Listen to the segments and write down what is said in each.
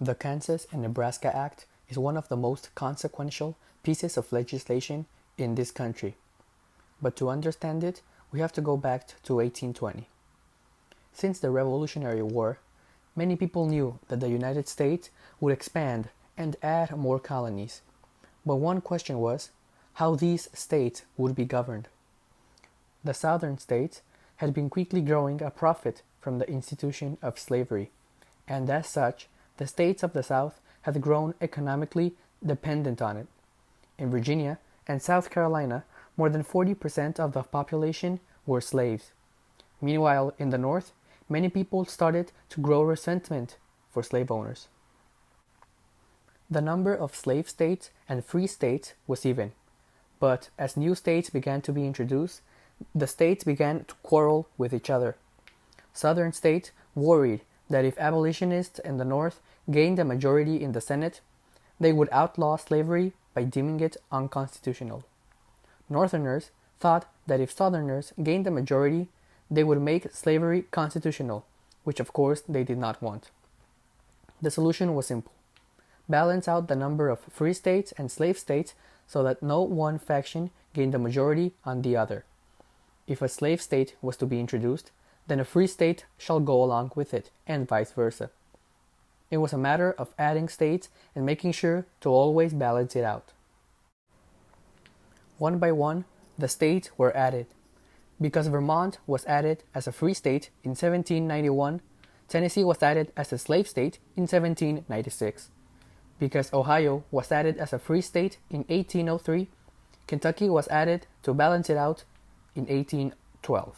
The Kansas and Nebraska Act is one of the most consequential pieces of legislation in this country. But to understand it, we have to go back to 1820. Since the Revolutionary War, many people knew that the United States would expand and add more colonies. But one question was how these states would be governed. The southern states had been quickly growing a profit from the institution of slavery, and as such, the states of the South had grown economically dependent on it. In Virginia and South Carolina, more than 40% of the population were slaves. Meanwhile, in the North, many people started to grow resentment for slave owners. The number of slave states and free states was even, but as new states began to be introduced, the states began to quarrel with each other. Southern states worried that if abolitionists in the North gained a majority in the Senate, they would outlaw slavery by deeming it unconstitutional. Northerners thought that if Southerners gained a majority, they would make slavery constitutional, which of course they did not want. The solution was simple. Balance out the number of free states and slave states so that no one faction gained a majority on the other. If a slave state was to be introduced, then a free state shall go along with it, and vice versa. It was a matter of adding states and making sure to always balance it out. One by one, the states were added. Because Vermont was added as a free state in 1791, Tennessee was added as a slave state in 1796. Because Ohio was added as a free state in 1803, Kentucky was added to balance it out in 1812.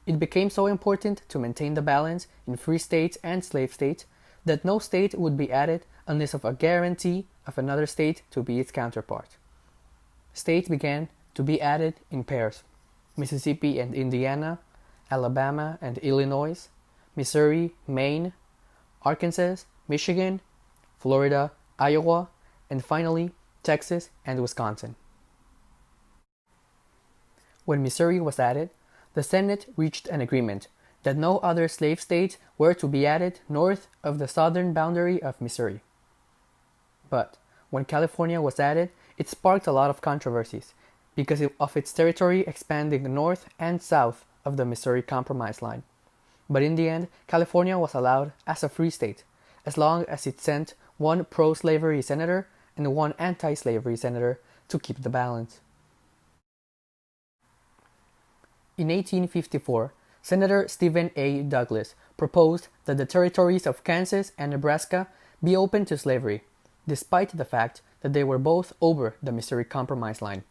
It became so important to maintain the balance in free states and slave states that no state would be added unless of a guarantee of another state to be its counterpart. States began to be added in pairs: Mississippi and Indiana, Alabama and Illinois, Missouri, Maine, Arkansas, Michigan, Florida, Iowa, and finally Texas and Wisconsin. When Missouri was added, the Senate reached an agreement that no other slave states were to be added north of the southern boundary of Missouri. But when California was added, it sparked a lot of controversies because of its territory expanding north and south of the Missouri Compromise line. But in the end, California was allowed as a free state, as long as it sent one pro-slavery senator and one anti-slavery senator to keep the balance. In 1854, Senator Stephen A. Douglas proposed that the territories of Kansas and Nebraska be open to slavery, despite the fact that they were both over the Missouri Compromise line.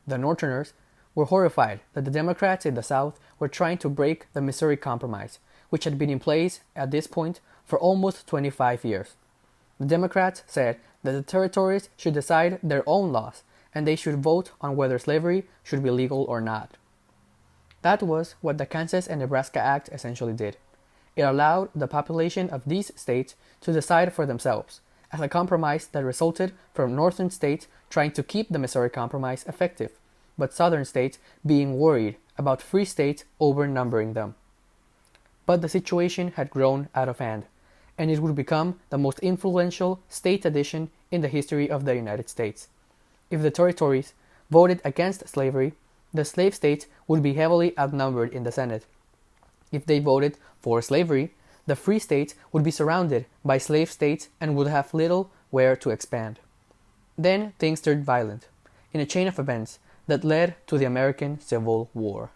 The Northerners were horrified that the Democrats in the South were trying to break the Missouri Compromise, which had been in place at this point for almost 25 years. The Democrats said that the territories should decide their own laws, and they should vote on whether slavery should be legal or not. That was what the Kansas and Nebraska Act essentially did. It allowed the population of these states to decide for themselves, as a compromise that resulted from northern states trying to keep the Missouri Compromise effective, but southern states being worried about free states overnumbering them. But the situation had grown out of hand, and it would become the most influential state addition in the history of the United States. If the territories voted against slavery, the slave states would be heavily outnumbered in the Senate. If they voted for slavery, the free states would be surrounded by slave states and would have little where to expand. Then things turned violent, in a chain of events that led to the American Civil War.